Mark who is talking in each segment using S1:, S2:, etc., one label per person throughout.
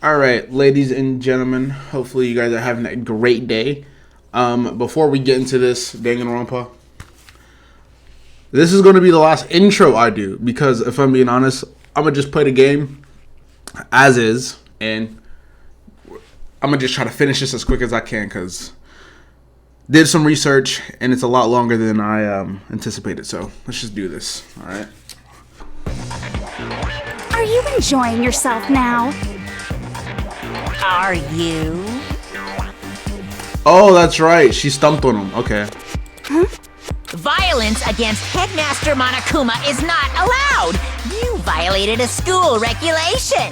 S1: Alright, ladies and gentlemen, hopefully you guys are having a great day. Before we get into this Danganronpa, this is going to be the last intro I do, because if I'm being honest, I'm going to just play the game as is, and I'm going to just try to finish this as quick as I can, because did some research, and it's a lot longer than I anticipated, so let's just do this, alright?
S2: Are you enjoying yourself now?
S3: Are you?
S1: Oh, that's right. She stumped on him. Okay.
S2: Huh?
S3: Violence against Headmaster Monokuma is not allowed. You violated a school regulation.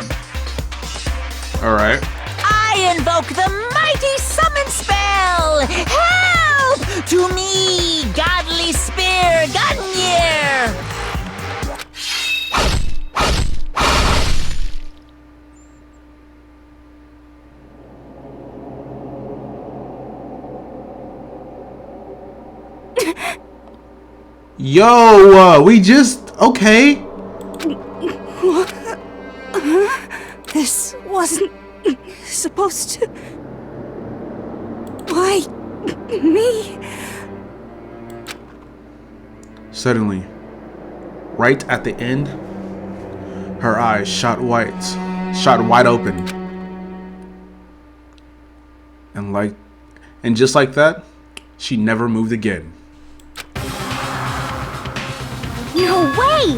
S1: Alright.
S3: I invoke the mighty summon spell. Help! To me, godly spear, Gungnir!
S1: Yo, we just... Okay.
S2: This wasn't supposed to... Why me?
S1: Suddenly, right at the end, her eyes shot wide open. And just like that, she never moved again.
S2: No way!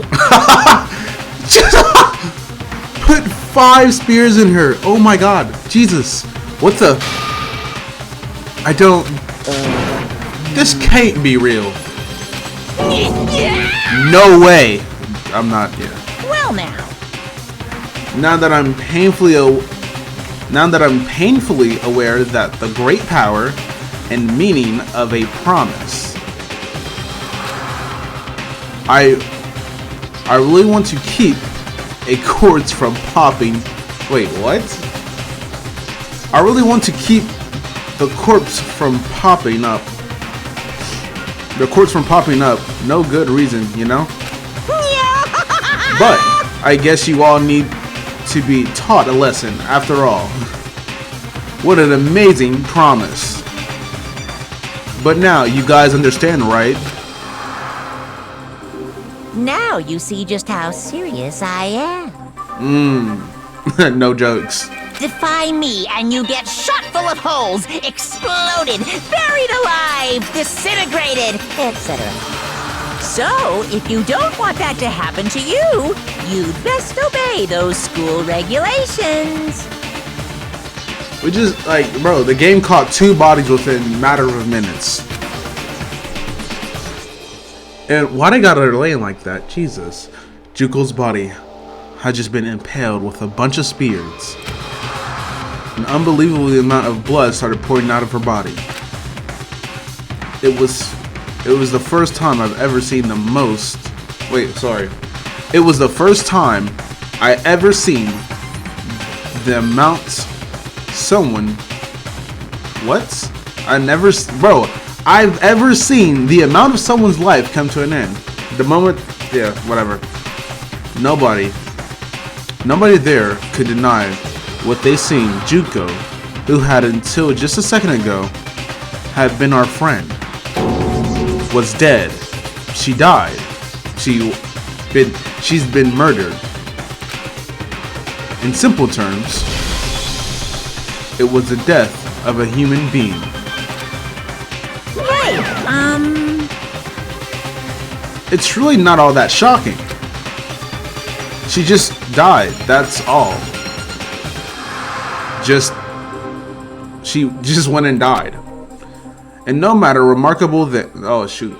S1: Put 5 spears in her. Oh my god. Jesus. What the? I don't... This can't be real. No way. I'm not... Yeah.
S3: Well now.
S1: Now that I'm painfully aware that the great power and meaning of a promise, I really want to keep a corpse from popping. Wait, what? I really want to keep the corpse from popping up. The corpse from popping up. No good reason, you know? But I guess you all need to be taught a lesson after all. What an amazing promise. But now you guys understand, right?
S3: Now you see just how serious I am.
S1: No jokes.
S3: Defy me and you get shot full of holes, exploded, buried alive, disintegrated, etc. So, if you don't want that to happen to you, you'd best obey those school regulations.
S1: We just, like, bro, the game caught 2 bodies within a matter of minutes. And why they got her laying like that? Jesus. Juko's body had just been impaled with a bunch of spears. An unbelievable amount of blood started pouring out of her body. It was the first time I've ever seen the most... Wait, sorry. It was the first time I ever seen the amount someone... What? Bro, I've ever seen the amount of someone's life come to an end. The moment... Yeah, whatever. Nobody there could deny what they seen. Juko, who had until just a second ago had been our friend, was dead. She died. She's been murdered. In simple terms, it was the death of a human being.
S3: Wait,
S1: It's really not all that shocking. She just died, that's all. She just went and died. And no matter remarkable than... Oh, shoot.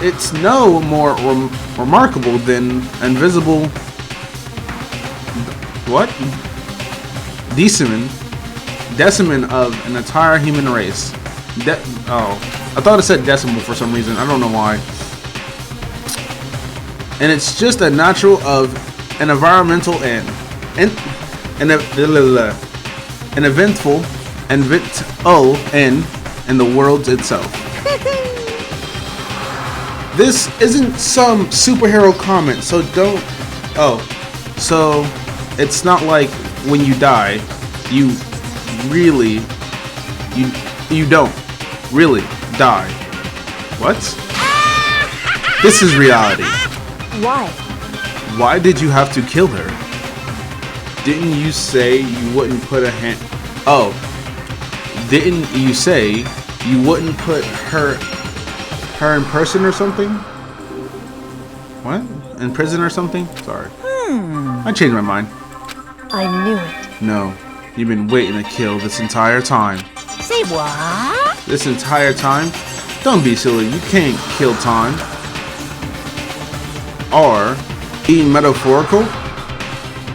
S1: It's no more remarkable than invisible... What? Decimin of an entire human race. Oh, I thought it said decimal for some reason. I don't know why. And it's just a natural of an environmental end. An eventful end in the world itself. This isn't some superhero comment, so don't... Oh, so it's not like when you die, you really, you don't really die. What? This is reality.
S2: Why?
S1: Why did you have to kill her? Didn't you say you wouldn't put a hand... Oh. Didn't you say you wouldn't put her in person or something? What? In prison or something? Sorry. I changed my mind.
S2: I knew it.
S1: No. You've been waiting to kill this entire time.
S3: Say what?
S1: This entire time? Don't be silly. You can't kill time. Or, being metaphorical?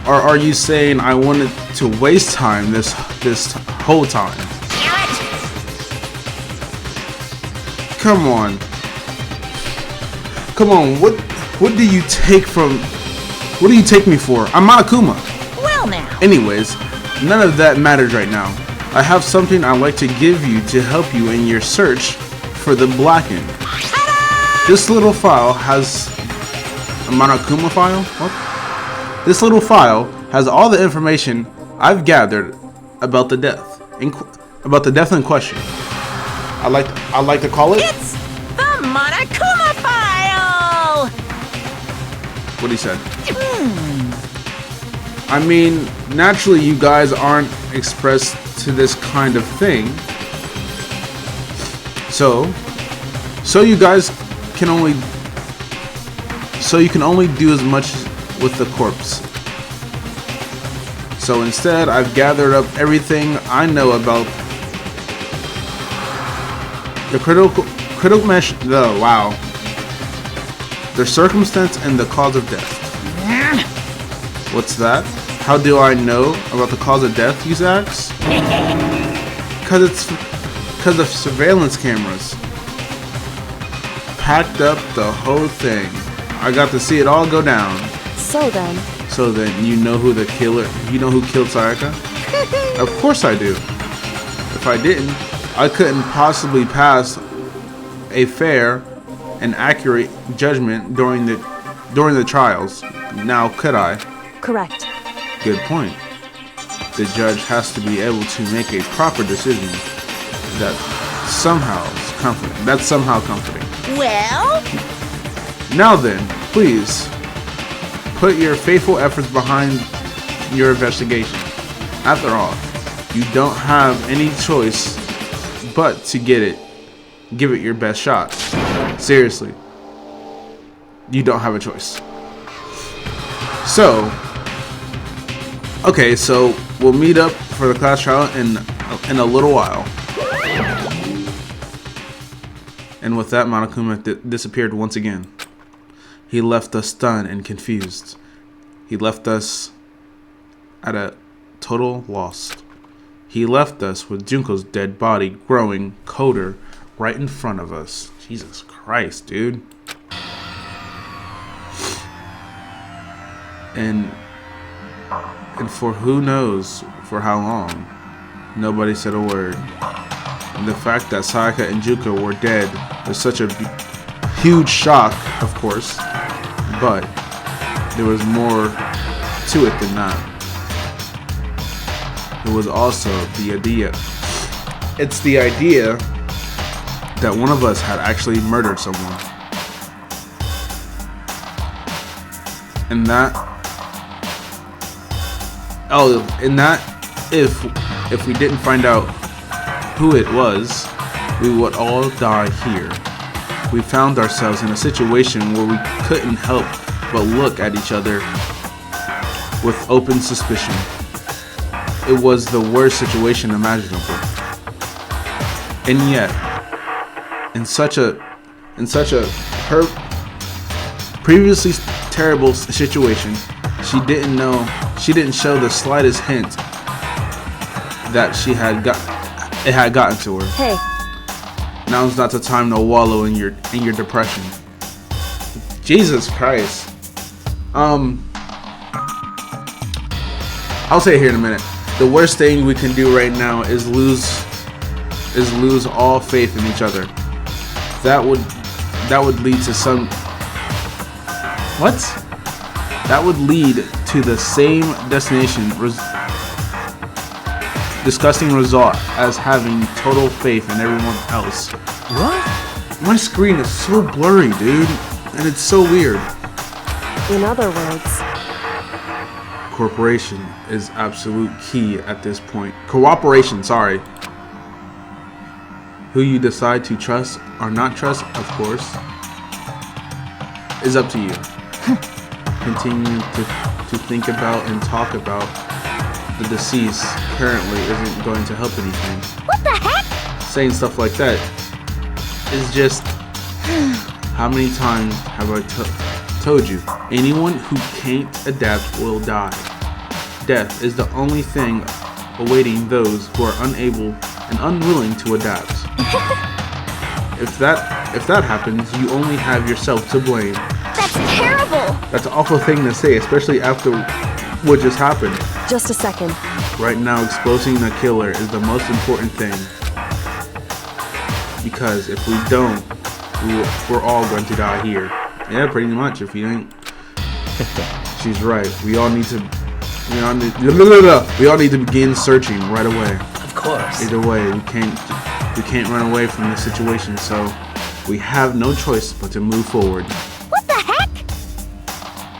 S1: Or are you saying I wanted to waste time this whole time?
S3: Damn it!
S1: Come on. Come on. What do you take me for? I'm Monokuma.
S3: Well now.
S1: Anyways, none of that matters right now. I have something I'd like to give you to help you in your search for the Blackened. This little file has a Monokuma file? What? This little file has all the information I've gathered about the death in question. I like to call it.
S3: It's the Monokuma file.
S1: What he said. I mean, naturally, you guys aren't expressed to this kind of thing. So you guys can only do as much with the corpse. So instead, I've gathered up everything I know about the critical mesh. The circumstance and the cause of death. What's that? How do I know about the cause of death, you ask? Because of surveillance cameras. Packed up the whole thing. I got to see it all go down.
S2: So then,
S1: you know who the killer, you know who killed Sayaka? Of course I do. If I didn't, I couldn't possibly pass a fair and accurate judgment during the trials. Now could I?
S2: correct.
S1: Good point. The judge has to be able to make a proper decision that's somehow comforting.
S3: Well?
S1: Now then, please put your faithful efforts behind your investigation. After all, you don't have any choice but to give it your best shot. Seriously. You don't have a choice. So, okay, so we'll meet up for the class trial in a little while. And with that, Monokuma disappeared once again. He left us stunned and confused. He left us at a total loss. He left us with Junko's dead body growing colder right in front of us. Jesus Christ, dude. And for who knows for how long, nobody said a word. And the fact that Sayaka and Junko were dead was such a huge shock, of course, but there was more to it than that. It was also the idea. It's the idea that one of us had actually murdered someone. And that if we didn't find out who it was, we would all die here. We found ourselves in a situation where we couldn't help but look at each other with open suspicion. It was the worst situation imaginable. And yet, in such a her previously terrible situation, she didn't show the slightest hint that it had gotten to her.
S2: Hey.
S1: Now's not the time to wallow in your depression. Jesus Christ. I'll say it here in a minute. The worst thing we can do right now is lose all faith in each other. That would lead to some That would lead to the same destination disgusting result as having total faith in everyone else.
S4: What?
S1: My screen is so blurry, dude, and it's so weird.
S2: In other words,
S1: Cooperation is absolute key at this point. Cooperation, sorry. Who you decide to trust or not trust, of course, is up to you. Continue to think about and talk about the deceased currently isn't going to help anything.
S3: What the heck?
S1: Saying stuff like that is just... How many times have I told you? Anyone who can't adapt will die. Death is the only thing awaiting those who are unable and unwilling to adapt. If that happens, you only have yourself to blame.
S3: That's terrible!
S1: That's an awful thing to say, especially after what just happened.
S2: just a second.
S1: Right now, exposing the killer is the most important thing. Because if we don't, we're all going to die here. Yeah, pretty much. If you ain't, she's right. We all need to begin searching right away.
S4: Of course.
S1: Either way, we can't run away from this situation. So we have no choice but to move forward.
S3: What the heck?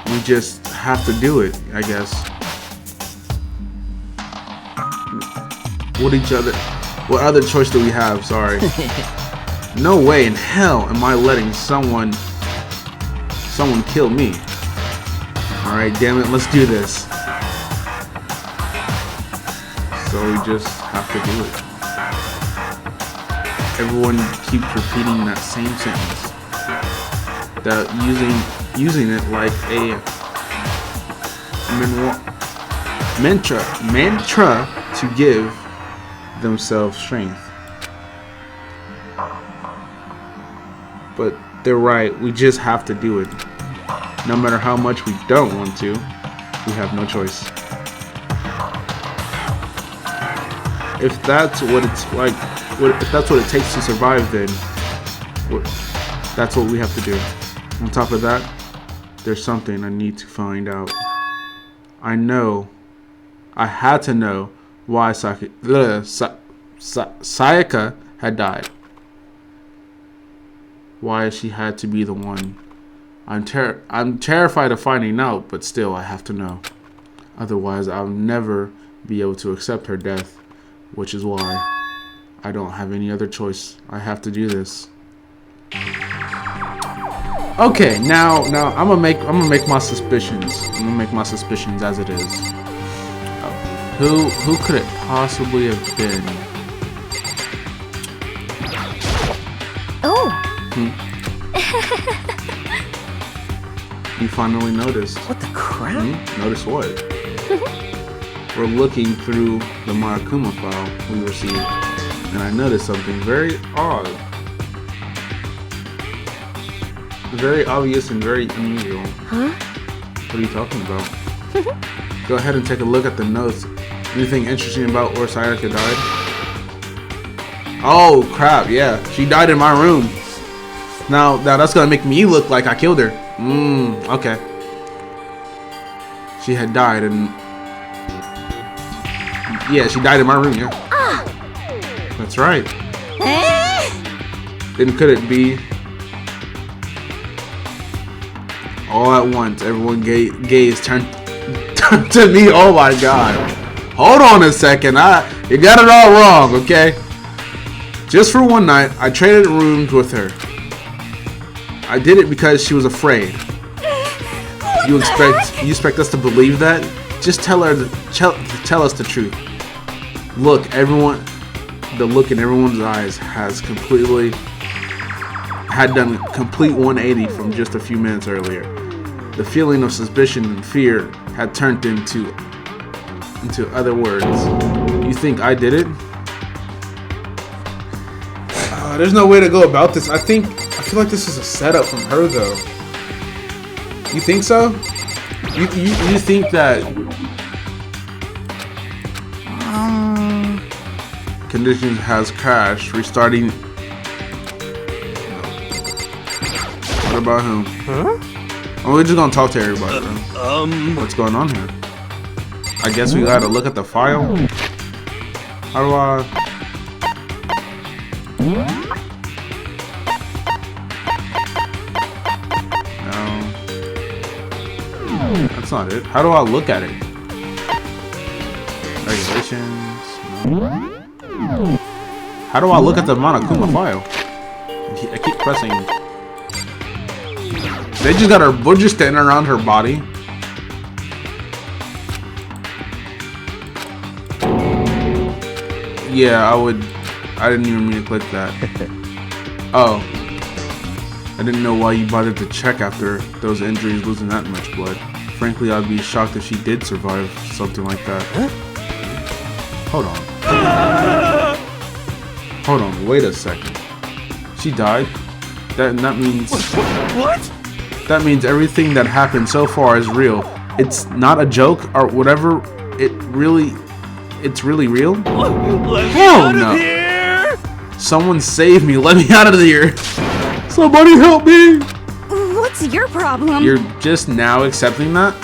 S1: We just have to do it, I guess. What other choice do we have? Sorry. No way in hell am I letting someone kill me. Alright, damn it, let's do this. So we just have to do it. Everyone keeps repeating that same sentence. That using it like a mantra to give themselves strength. But they're right, we just have to do it. No matter how much we don't want to, we have no choice. If that's what it's like, if that's what it takes to survive, then that's what we have to do. On top of that, there's something I need to find out. I had to know why Sayaka had died. Why she had to be the one. I'm terrified of finding out, but still I have to know. Otherwise, I'll never be able to accept her death, which is why I don't have any other choice. I have to do this. Okay, now I'm gonna make my suspicions. I'm gonna make my suspicions as it is. Who could it possibly have been?
S3: Oh.
S1: You finally noticed.
S4: What the crap?
S1: Notice what? We're looking through the Marakuma file we received, and I noticed something very odd. Very obvious and very unusual.
S2: Huh?
S1: What are you talking about? Go ahead and take a look at the notes. Anything interesting about where Sayaka died? Oh crap, yeah. She died in my room. Now that's gonna make me look like I killed her. Okay. She had died and... Yeah, she died in my room, yeah. That's right. Then could it be... All at once, everyone gaze turned to me. Oh my god. Hold on a second. You got it all wrong, okay? Just for one night, I traded rooms with her. I did it because she was afraid. You expect us to believe that? Just tell us the truth. Look, the look in everyone's eyes had done complete 180 from just a few minutes earlier. The feeling of suspicion and fear had turned into other words. You think I did it? There's no way to go about this. I feel like this is a setup from her, though. You think so? You think that conditions has crashed, restarting? What about him?
S4: Huh?
S1: Oh, we're just gonna talk to everybody, bro. What's going on here? I guess we gotta look at the file. How do I? No. That's not it. How do I look at it? Regulations. No. How do I look at the Monokuma file? I keep pressing. They just got her butcher standing around her body. Yeah, I didn't even mean to click that. Oh. I didn't know why you bothered to check after those injuries losing that much blood. Frankly, I'd be shocked if she did survive something like that. Hold on. Hold on, wait a second. She died? That means...
S4: What?
S1: That means everything that happened so far is real. It's not a joke or whatever. It's really real? Hell no. Someone save me. Let me out of here. Somebody help me.
S2: What's your problem?
S1: You're just now accepting that?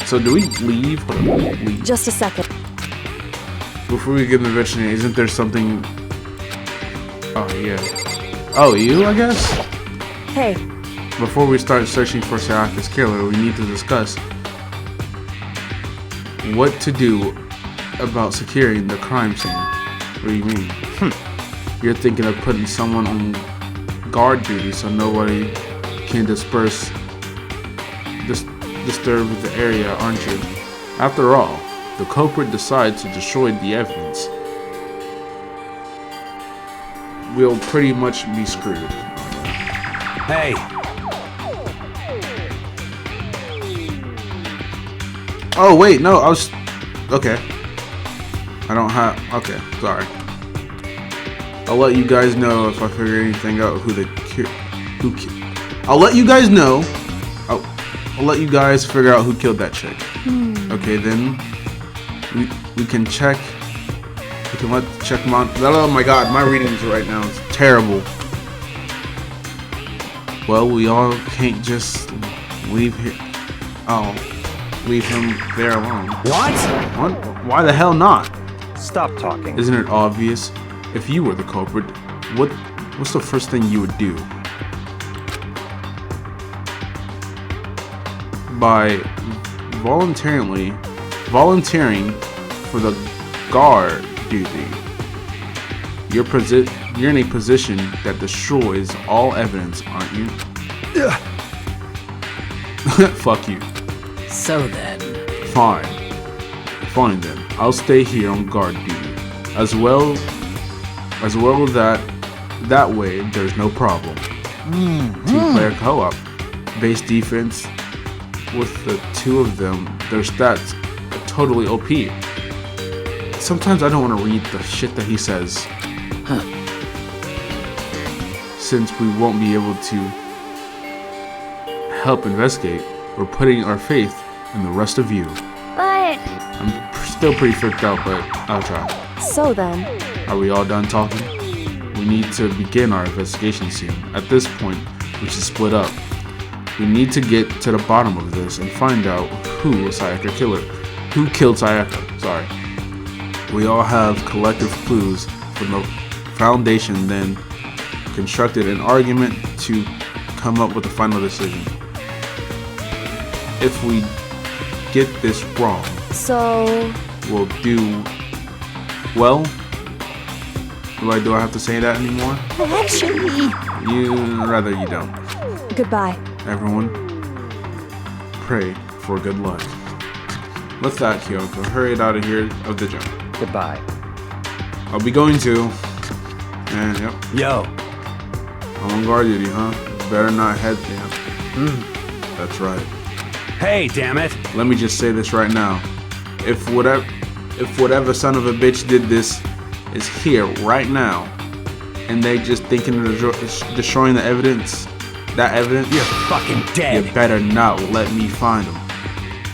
S1: So do we leave? Hold on, leave.
S2: Just a second.
S1: Before we get in the veterinary, isn't there something... Oh, yeah. Oh, you, I guess?
S2: Hey.
S1: Before we start searching for Sayaka's killer, we need to discuss what to do about securing the crime scene. What do you mean? You're thinking of putting someone on guard duty so nobody can disturb the area, aren't you? After all, the culprit decides to destroy the evidence. We'll pretty much be screwed.
S4: Hey.
S1: Oh wait, no, I was... Okay. I don't have... Okay, sorry. I'll let you guys know if I figure anything out I'll let you guys know. I'll let you guys figure out who killed that chick. Okay, then we can check. We can check oh my god, my readings right now is terrible. Well, we all can't just leave here. Oh, leave him there alone.
S4: What?
S1: Why the hell not?
S4: Stop talking.
S1: Isn't it obvious? If you were the culprit, what's the first thing you would do? By volunteering for the guard duty, you're in a position that destroys all evidence, aren't you? Fuck you.
S3: So then.
S1: Fine then. I'll stay here on guard duty. As well that way there's no problem. Two-player co-op. Base defense with the two of them, their stats are totally OP. Sometimes I don't want to read the shit that he says. Since we won't be able to help investigate, we're putting our faith in the rest of you.
S2: But...
S1: I'm still pretty freaked out, but I'll try.
S2: So then...
S1: Are we all done talking? We need to begin our investigation soon. At this point, we should split up. We need to get to the bottom of this and find out who killed Sayaka. Sorry. We all have collective clues from the Foundation, then constructed an argument to come up with a final decision. If we get this wrong,
S2: so
S1: we'll do well. Do I have to say that anymore?
S3: Actually,
S1: Rather you don't.
S2: goodbye.
S1: Everyone, pray for good luck. With that, Kyoko, hurry it out of here of the jump.
S4: Goodbye.
S1: I'll be going to. And yep,
S4: Yo.
S1: I'm on guard duty, huh? Better not head down. That's right.
S4: Hey, damn it.
S1: Let me just say this right now. If whatever son of a bitch did this is here right now, and they just thinking of destroying the evidence,
S4: You're fucking dead.
S1: you better not let me find them.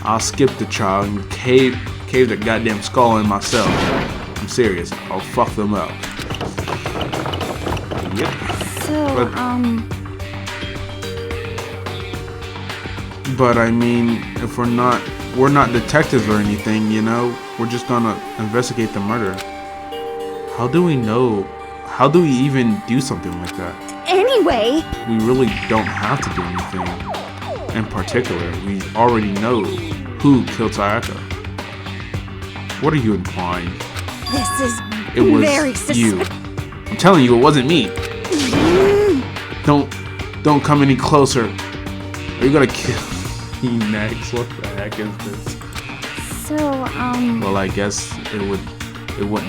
S1: I'll skip the trial and cave their goddamn skull in myself. I'm serious. I'll fuck them up. Yep.
S2: So,
S1: But- But I mean, if we're not detectives or anything, you know? We're just gonna investigate the murder. How do we know? How do we even do something like that?
S2: Anyway,
S1: We really don't have to do anything. In particular, we already know who killed Sayaka. What are you implying?
S2: this is
S1: It was
S2: very
S1: you. I'm telling you, it wasn't me. Don't come any closer. Are you gonna kill me next? What the heck is this?
S2: So,
S1: Well, I guess it wouldn't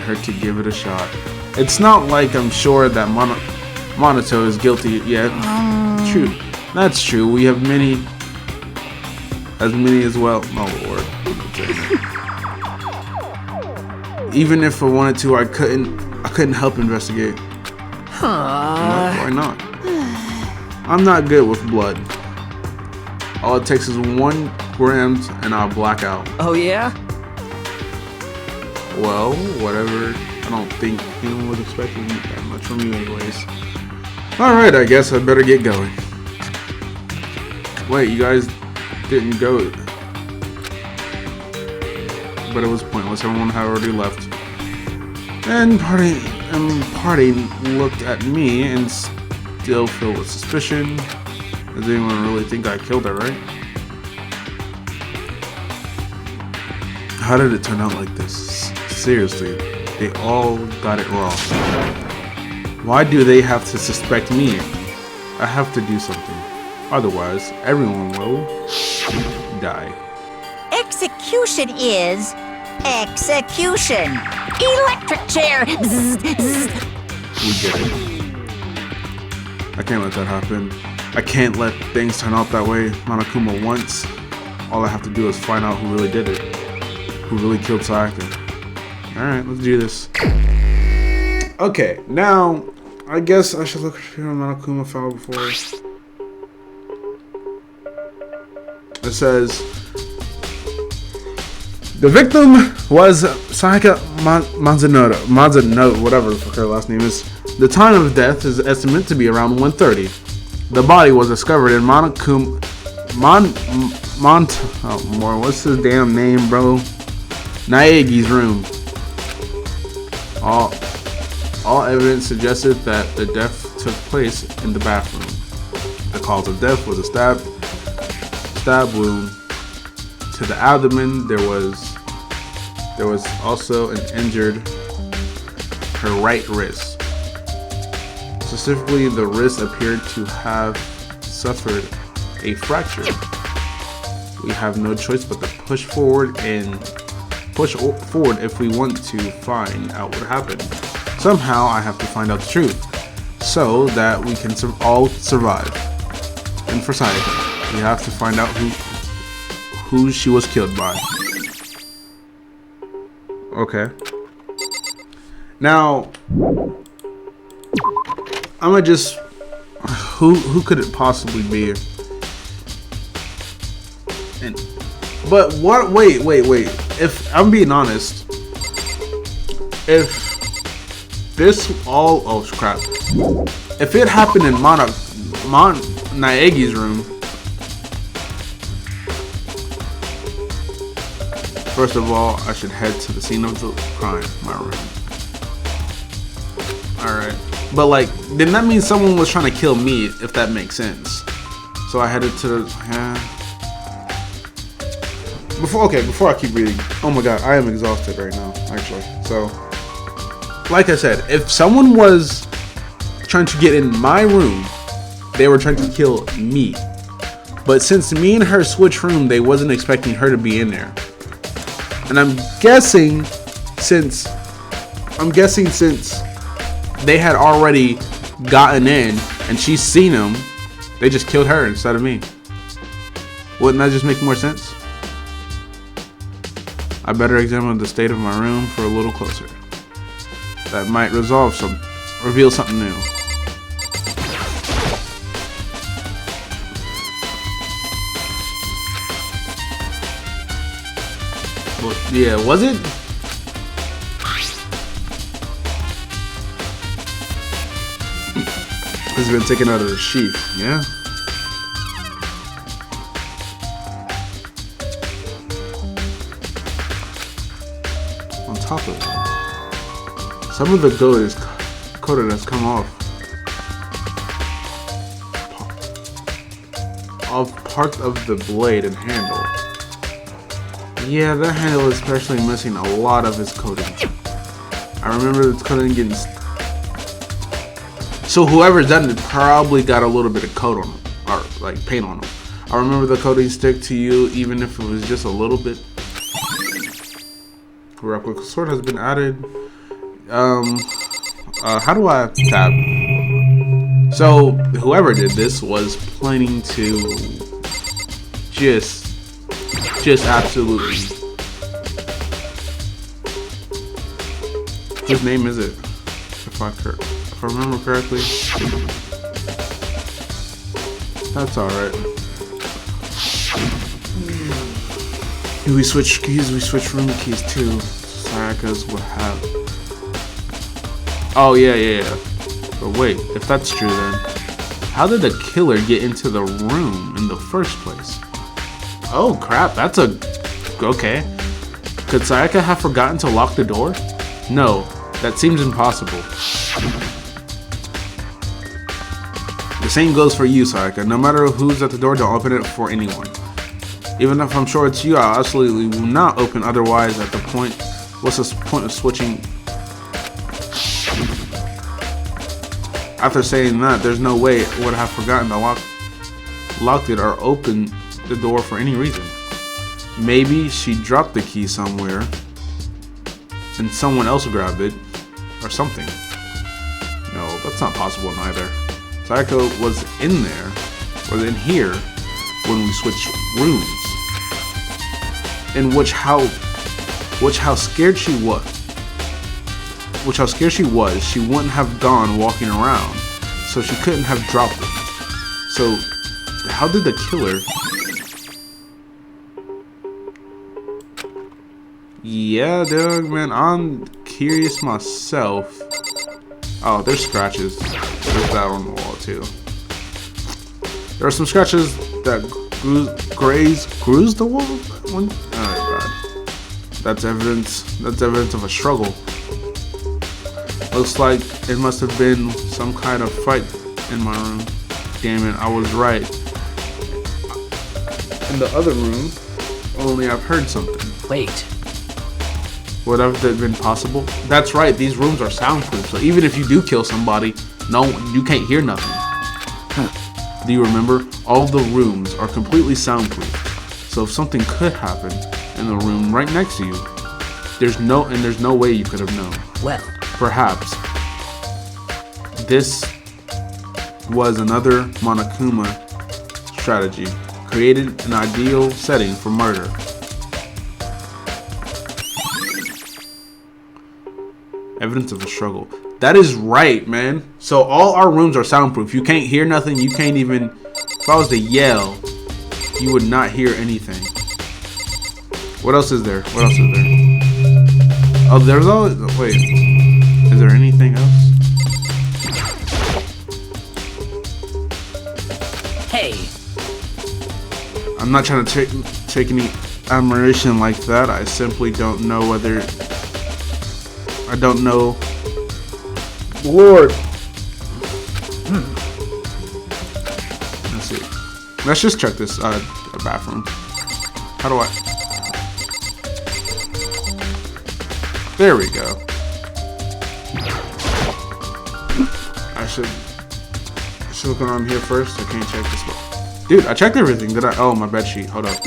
S1: hurt to give it a shot. It's not like I'm sure that Monato is guilty yet. True. That's true. We have many as well. Oh Lord. Even if I wanted to, I couldn't help investigate. Why not? I'm not good with blood. All it takes is 1 gram and I'll black out.
S3: Oh, yeah?
S1: Well, whatever. I don't think anyone was expecting that much from you anyways. Alright, I guess I better get going. Wait, you guys didn't go. But it was pointless. Everyone had already left. And party looked at me and still filled with suspicion. Does anyone really think I killed her, right? How did it turn out like this? Seriously, they all got it wrong. Why do they have to suspect me? I have to do something. Otherwise, everyone will die.
S3: Execution is execution. Electric chair. Zzz, zzz.
S1: We get it. I can't let that happen. I can't let things turn out that way. Monokuma once. All I have to do is find out who really did it. Who really killed Sayaka. Alright, let's do this. Okay, now I guess I should look at Monokuma file before. It says the victim was Sayaka Mazanoda, whatever the fuck her last name is. The time of death is estimated to be around 1:30. The body was discovered in what's his damn name, bro? Naegi's room. All evidence suggested that the death took place in the bathroom. The cause of death was a stab wound to the abdomen. There was also an injured her right wrist. Specifically, the wrist appeared to have suffered a fracture. We have no choice but to push forward if we want to find out what happened. Somehow, I have to find out the truth so that we can all survive. And for Sayaka, we have to find out who she was killed by. Okay. Now, I'ma just who could it possibly be? But what? Wait. If I'm being honest, if this all crap, if it happened in Naegi's room, first of all, I should head to the scene of the crime, my room. All right. But like, then that means someone was trying to kill me, if that makes sense. So I headed to the. Before I keep reading. Oh my god, I am exhausted right now, actually. So, like I said, if someone was trying to get in my room, they were trying to kill me. But since me and her switched room, they wasn't expecting her to be in there. And I'm guessing since they had already gotten in and she's seen him, they just killed her instead of me. Wouldn't that just make more sense? I better examine the state of my room for a little closer. That might reveal something new. Well, yeah, was it? It's been taken out of the sheath, yeah? top of it. Some of the coated has come off. Of part of the blade and handle. Yeah, that handle is especially missing a lot of its coating. I remember its coating getting. So whoever's done it probably got a little bit of coat on them, or like paint on them. I remember the coating stick to you, even if it was just a little bit. Replica sword has been added. How do I tab? So whoever did this was planning to just absolutely. Whose name is it? If I remember correctly. That's alright. We switch keys, we switch room keys too. Sayaka's would have. Oh yeah. But wait, if that's true then, how did the killer get into the room in the first place? Oh crap, that's a... Okay. Could Sayaka have forgotten to lock the door? No, that seems impossible. The same goes for you, Sayaka. No matter who's at the door, don't open it for anyone. Even if I'm sure it's you, I absolutely will not open otherwise at the point. What's the point of switching? After saying that, there's no way it would have forgotten to locked it or opened the door for any reason. Maybe she dropped the key somewhere and someone else grabbed it or something. No, that's not possible neither. Sayaka was in there, or in here, when we switched rooms. In which how scared she was. She wouldn't have gone walking around, so she couldn't have dropped it. So, how did the killer? Yeah, Doug, man, I'm curious myself. Oh, there's scratches. There's that on the wall too. There are some scratches that bruise the wall. One. Alright, bad. That's evidence of a struggle. Looks like it must have been some kind of fight in my room. Damn it, I was right. In the other room, only I've heard something.
S3: Wait.
S1: Would have that been possible? That's right, these rooms are soundproof, so even if you do kill somebody, no, you can't hear nothing. Do you remember? All the rooms are completely soundproof. So if something could happen in the room right next to you, there's no way you could have known.
S3: Well,
S1: perhaps this was another Monokuma strategy, created an ideal setting for murder. Evidence of a struggle. That is right, man. So all our rooms are soundproof. You can't hear nothing. You can't even... If I was to yell, you would not hear anything. What else is there? What else is there? Oh, there's always... Wait. Is there anything else?
S3: hey.
S1: I'm not trying to take any admiration like that. I simply don't know whether... I don't know. Lord. Let's see. Let's just check this bathroom. How do I? There we go. I should look around here first. I can't check this one. Dude, I checked everything. Did I? Oh, my bed sheet. Hold up.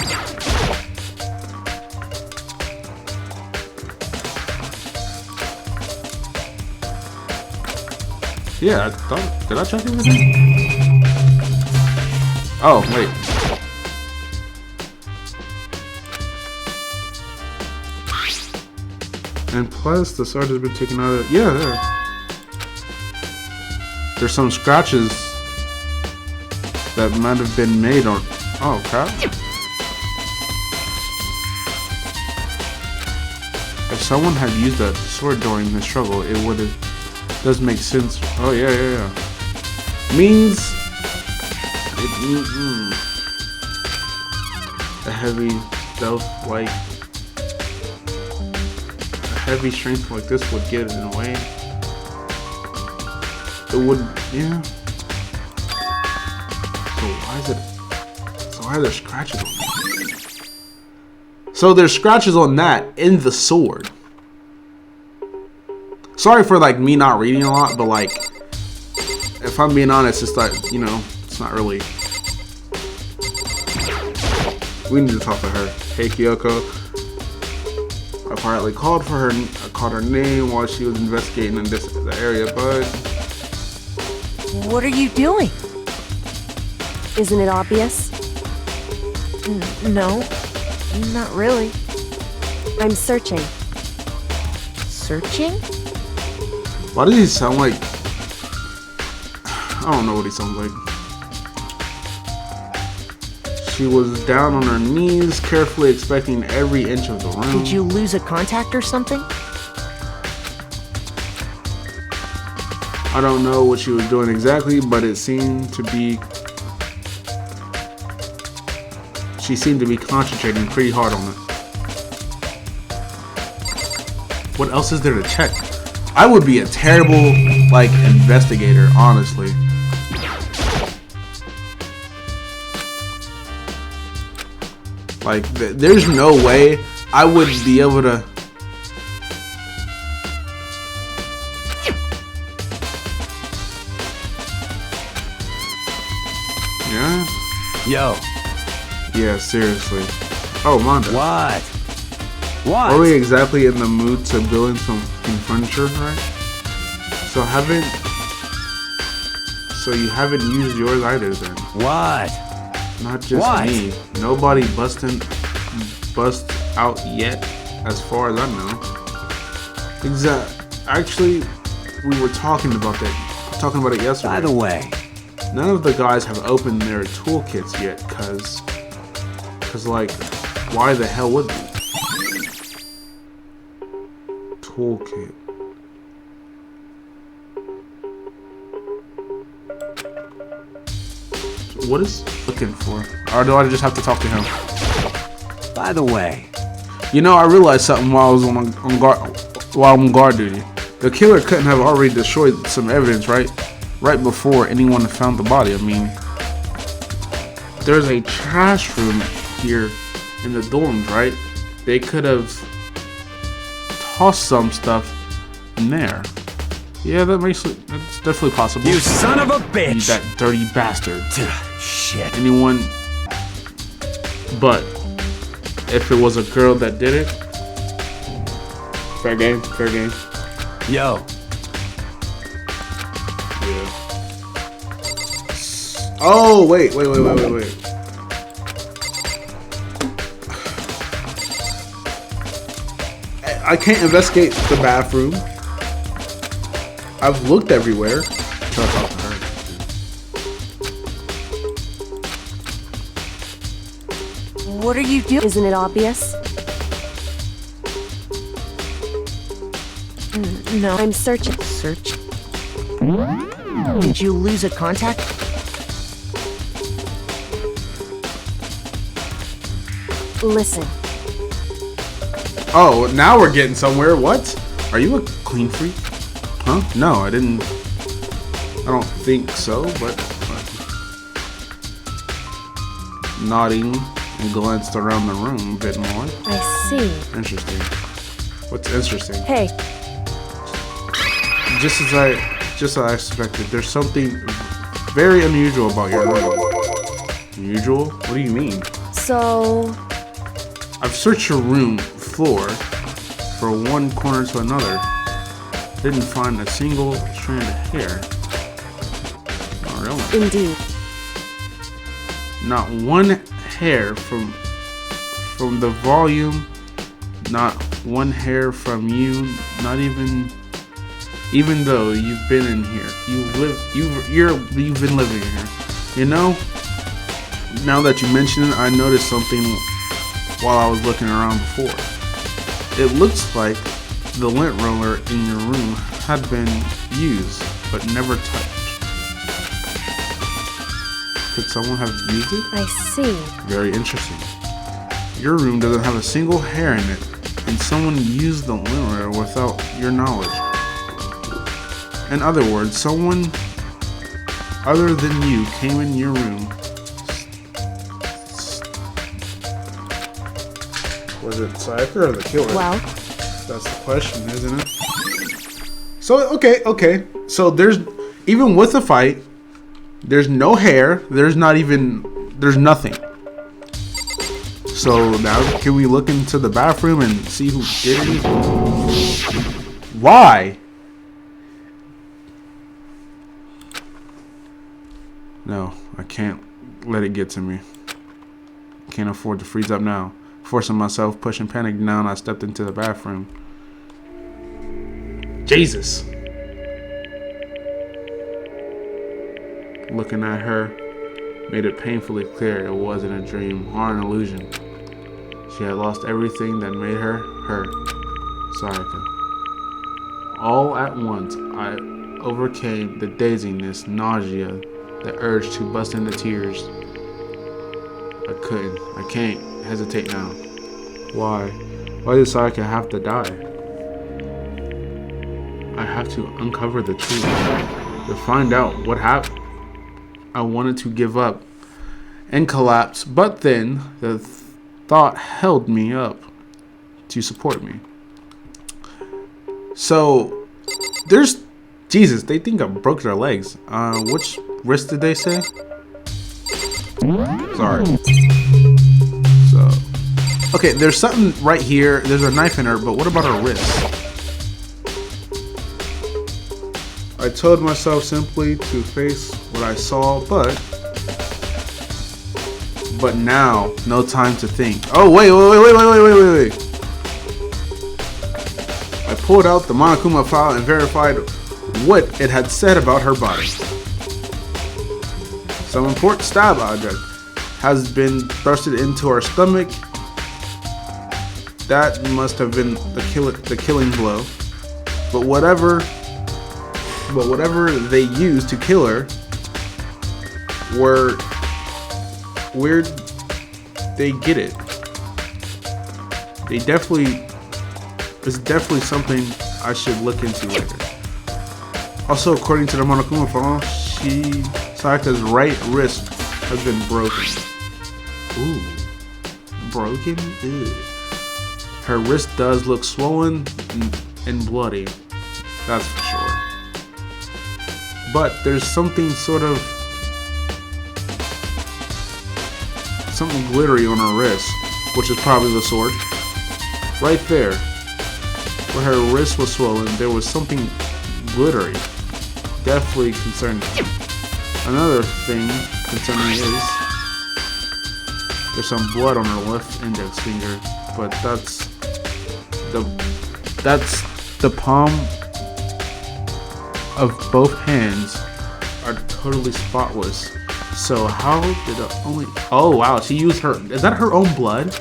S1: Yeah, I thought. Did I check everything? Oh, wait. And plus, the sword has been taken out of. Yeah, there. There's some scratches that might have been made on. Oh, crap. If someone had used that sword during the struggle, it would have. Does make sense. Oh yeah. Means it a heavy stealth like heavy strength like this would get in the way. It would, yeah. So why are there scratches on that? So there's scratches on that in the sword. Sorry for like me not reading a lot, but like, if I'm being honest, it's like, you know, it's not really. We need to talk to her. Hey Kyoko. I quietly called her name while she was investigating in the area, but
S3: What are you doing?
S2: Isn't it obvious?
S3: No, not really.
S2: I'm searching.
S3: Searching?
S1: why does he sound like? I don't know what he sounds like. She was down on her knees, carefully inspecting every inch of the room.
S3: Did you lose a contact or something?
S1: I don't know what she was doing exactly, but it seemed to be. She seemed to be concentrating pretty hard on it. What else is there to check? I would be a terrible, like, investigator, honestly. Like, there's no way I would be able to. Yeah?
S4: Yo,
S1: Yeah, seriously. Oh, Manda.
S4: what? What?
S1: Are we exactly in the mood to build some furniture, right? So you haven't used yours either then.
S4: What?
S1: Not just
S4: What?
S1: me. Nobody bust out yet, as far as I know. Actually, we were talking about it yesterday.
S4: By the way,
S1: None of the guys have opened their toolkits yet, cause like, why the hell would they? Toolkit. What is looking for? Or do I just have to talk to him?
S4: by the way,
S1: You know, I realized something while I was on guard duty. The killer couldn't have already destroyed some evidence, right before anyone found the body. I mean, there's a trash room here in the dorms, right? They could have tossed some stuff in there. Yeah, that's definitely possible.
S4: you son of a
S1: You
S4: bitch!
S1: that dirty bastard.
S4: Shit.
S1: Anyone, but if it was a girl that did it, fair game, fair game.
S4: Yo,
S1: Yeah. Oh, wait. I can't investigate the bathroom. I've looked everywhere. Try to talk to her.
S3: What are you doing?
S2: Isn't it obvious?
S3: No,
S2: I'm searching.
S3: search. Did you lose a contact?
S2: Listen.
S1: Oh, now we're getting somewhere. What? Are you a clean freak? Huh? No, I didn't. I don't think so, but nodding and glanced around the room a bit more.
S2: I see.
S1: Interesting. What's interesting?
S2: Hey,
S1: Just as I expected, there's something very unusual about your room. Unusual? What do you mean?
S2: so
S1: I've searched your room floor from one corner to another. Didn't find a single strand of hair. Not really.
S2: indeed.
S1: Not one hair from the volume. Not one hair from you. Not even though you've been in here. You've been living here. You know? Now that you mention it, I noticed something while I was looking around before. It looks like the lint roller in your room had been used, but never touched. Could someone have used it?
S2: I see.
S1: Very interesting. Your room doesn't have a single hair in it, and someone used the limiter without your knowledge. In other words, someone other than you came in your room. Was it Sayaka or the killer?
S2: Well,
S1: That's the question, isn't it? So, okay. So there's, even with the fight, there's no hair. There's nothing. So now can we look into the bathroom and see who did it? Why? No, I can't let it get to me. Can't afford to freeze up now. Forcing myself, pushing panic down, I stepped into the bathroom. Jesus. Looking at her made it painfully clear it wasn't a dream or an illusion. She had lost everything that made her her, Sayaka. All at once, I overcame the dizziness, nausea, the urge to bust into tears. I can't hesitate now. Why? Why did Sayaka have to die? I have to uncover the truth, to find out what happened. I wanted to give up and collapse, but then the thought held me up to support me. So, there's... Jesus, they think I broke their legs. Which wrist did they say? Sorry. So, okay, there's something right here. There's a knife in her, but what about her wrist? I told myself simply to face what I saw, but now, no time to think. Oh, wait. I pulled out the Monokuma file and verified what it had said about her body. Some important stab object has been thrusted into her stomach. That must have been the killing blow. But whatever they used to kill her, where'd they get it? It's definitely something I should look into later. Also, according to the Monokuma file, Sayaka's right wrist has been broken. Ooh, broken? Ew. Her wrist does look swollen and bloody, that's for sure. But there's something something glittery on her wrist, which is probably the sword. Right there, where her wrist was swollen, there was something glittery. Definitely concerning. Another thing concerning is there's some blood on her left index finger, but that's the palm of both hands are totally spotless. So how did oh wow, she used her, is that her own blood?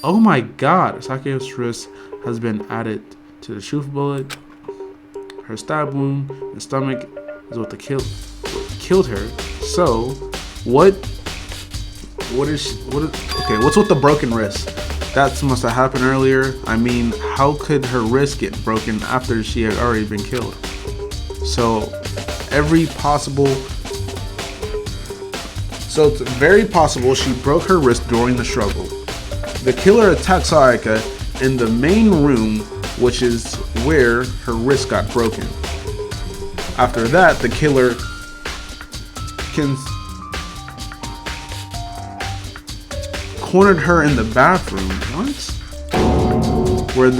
S1: Oh my god, Sayaka's wrist has been added to the truth bullet. Her stab wound in the stomach is what killed her. So what's with the broken wrist? That must have happened earlier. I mean, how could her wrist get broken after she had already been killed? So it's very possible she broke her wrist during the struggle. The killer attacked Sayaka in the main room, which is where her wrist got broken. After that, the killer cornered her in the bathroom. What? Where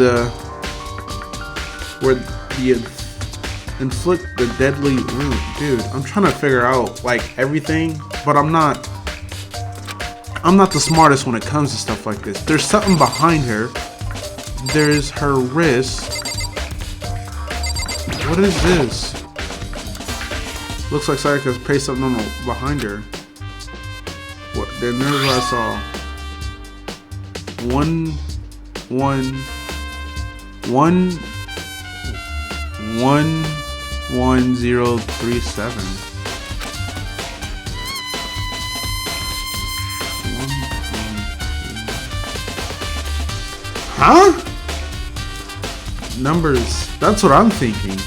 S1: inflict the deadly wound. Dude, I'm trying to figure out like everything, but I'm not the smartest when it comes to stuff like this. There's something behind her. There's her wrist. What is this? Looks like Sayaka's placed something behind her. What? Then there's what I saw. 1037. Huh? Numbers. That's what I'm thinking.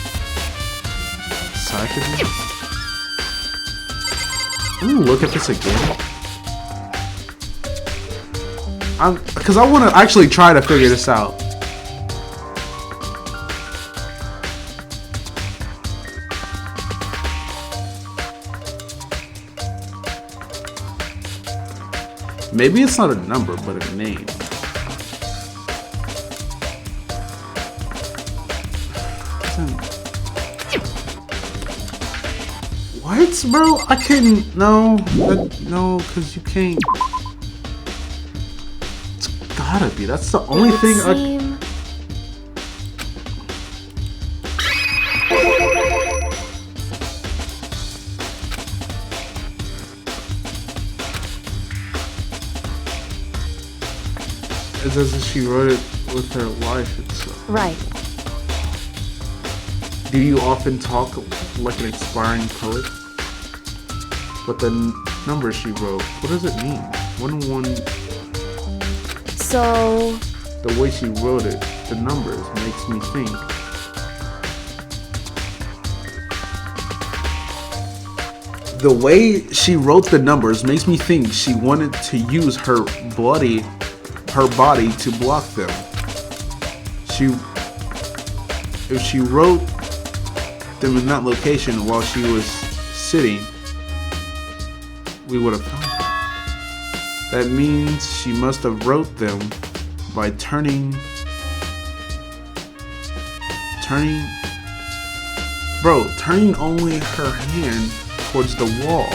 S1: Psychic. Let me look at this again. Because I want to actually try to figure this out. Maybe it's not a number, but a name. What, bro? I couldn't. No, because you can't. It's gotta be. That's the only thing I. It's as if she wrote it with her life itself.
S2: Right.
S1: Do you often talk like an expiring poet? But the numbers she wrote, what does it mean? 1-1.
S2: So.
S1: The way she wrote it, the numbers, makes me think. The way she wrote the numbers makes me think she wanted to use her body to block them. If she wrote them in that location while she was sitting, we would have found them. That means she must have wrote them by turning only her hand towards the wall.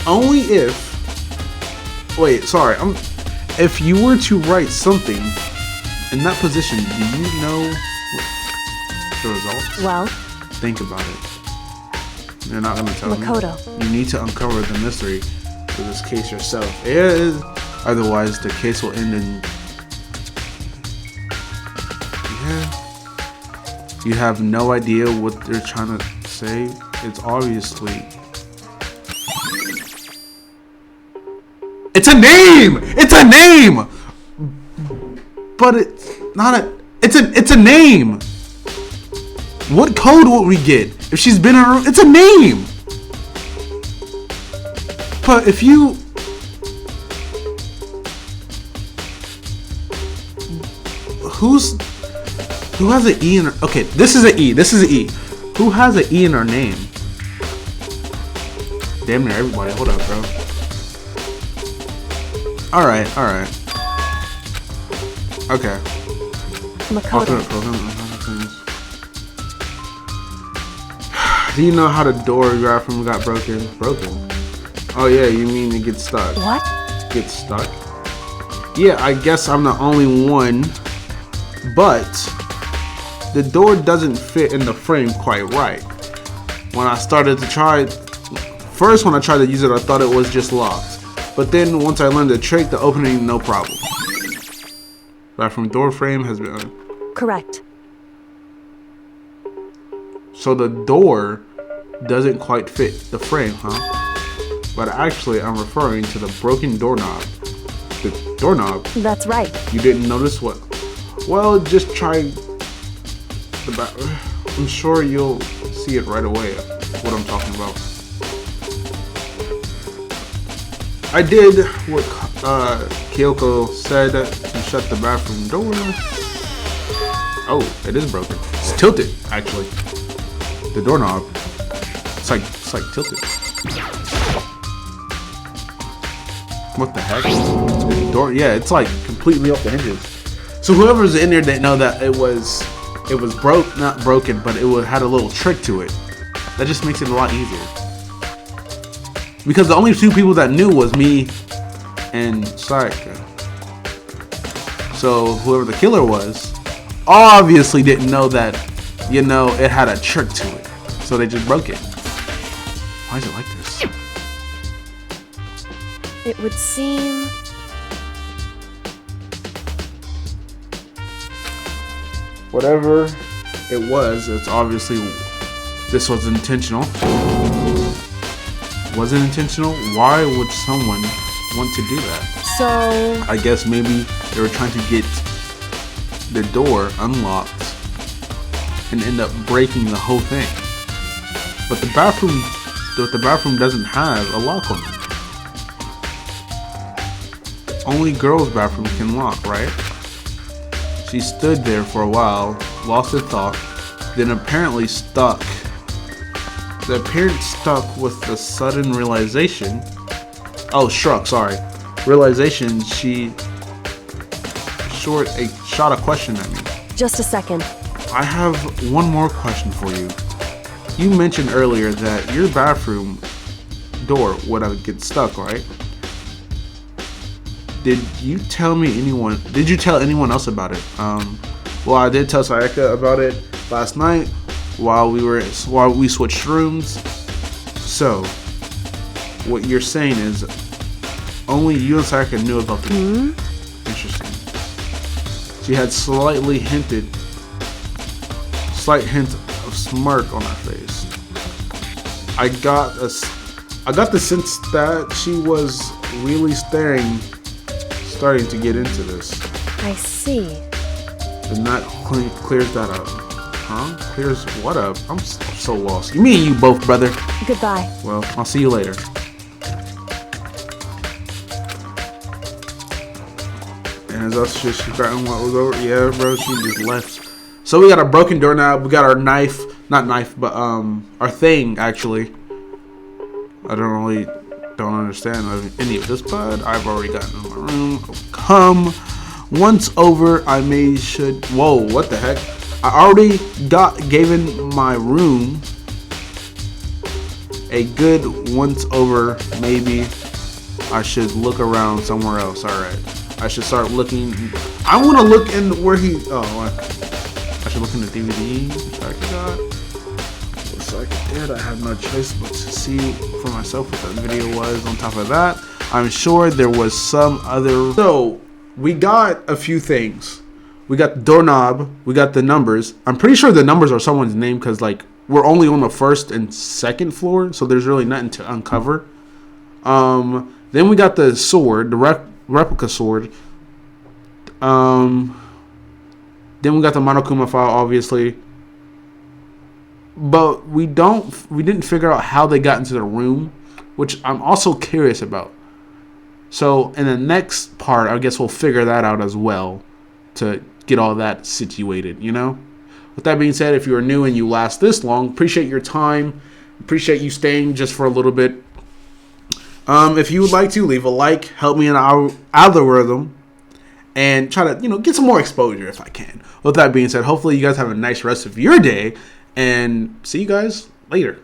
S1: Only if, wait, sorry, if you were to write something in that position, do you know the results?
S2: Well,
S1: think about it. You're not gonna tell
S2: Makoto.
S1: me. You need to uncover the mystery of this case yourself. Otherwise, the case will end in. Yeah. You have no idea what they're trying to say. It's obviously. It's a name! It's a name! But it's not a... It's a name! What code would we get if she's been in a room? It's a name! But if you... Who has an E in her... Okay, this is an E. This is an E. Who has an E in her name? Damn near everybody. Hold up, bro. Alright. Okay.
S2: Makoto.
S1: Do you know how the door you got from got broken? Oh yeah, you mean it gets stuck.
S2: What?
S1: Gets stuck? Yeah, I guess I'm the only one. But the door doesn't fit in the frame quite right. When I started to try it, first when I tried to use it, I thought it was just locked. But then once I learned the trick, the opening, no problem. Bathroom door frame has been...
S2: Correct.
S1: So the door doesn't quite fit the frame, huh? But actually, I'm referring to the broken doorknob. The doorknob?
S2: That's right.
S1: You didn't notice what? Well, just try the back. I'm sure you'll see it right away, what I'm talking about. I did what Kyoko said to shut the bathroom door. Oh, it is broken. It's tilted, actually. The doorknob. It's like tilted. What the heck? The door, yeah, it's like completely off the hinges. So whoever's in there didn't know that it was not broken, but it had a little trick to it. That just makes it a lot easier. Because the only two people that knew was me and Sayaka. So whoever the killer was obviously didn't know that, you know, it had a trick to it. So they just broke it. Why is it like this?
S2: It would seem...
S1: Whatever it was, it's obviously, this was intentional. Was it intentional? Why would someone want to do that?
S2: So,
S1: I guess maybe they were trying to get the door unlocked and end up breaking the whole thing. But the bathroom doesn't have a lock on it. Only girls' bathroom can lock, right? She stood there for a while, lost her thought, then apparently stuck. The appearance stuck with the sudden realization. Oh, struck, sorry. Realization she shot a question at me.
S2: just a second.
S1: I have one more question for you. You mentioned earlier that your bathroom door would get stuck, right? Did you tell anyone else about it? Well, I did tell Sayaka about it last night while we switched rooms. So, what you're saying is only you and Sayaka knew about the Interesting. She had slight hint of smirk on her face. I got the sense that she was really starting to get into this.
S2: I see.
S1: And that clears that up. Huh? Clears what up? I'm so lost. Me and you both, brother.
S2: Goodbye.
S1: Well, I'll see you later. And as us just forgotten what was over. Yeah, bro, she just left. So we got a broken doorknob. We got our knife. Not knife, but our thing, actually. I don't understand any of this, but I've already gotten in my room. Once over, whoa, what the heck? I already given my room a good once over. Maybe I should look around somewhere else. Alright, I should start looking. I want to look in where I should look in the DVD which I got. Looks like it did. I had no choice but to see for myself what that video was. On top of that, I'm sure there was some other. So we got a few things. We got the doorknob. We got the numbers. I'm pretty sure the numbers are someone's name because like we're only on the first and second floor, so there's really nothing to uncover. Then we got the sword, the replica sword. Then we got the Monokuma file, obviously. But we didn't figure out how they got into the room, which I'm also curious about. So in the next part, I guess we'll figure that out as well to get all that situated, you know? With that being said, if you are new and you last this long, appreciate your time. Appreciate you staying just for a little bit. If you would like to, leave a like, help me in our algorithm, and try to, get some more exposure if I can. With that being said, hopefully you guys have a nice rest of your day, and see you guys later.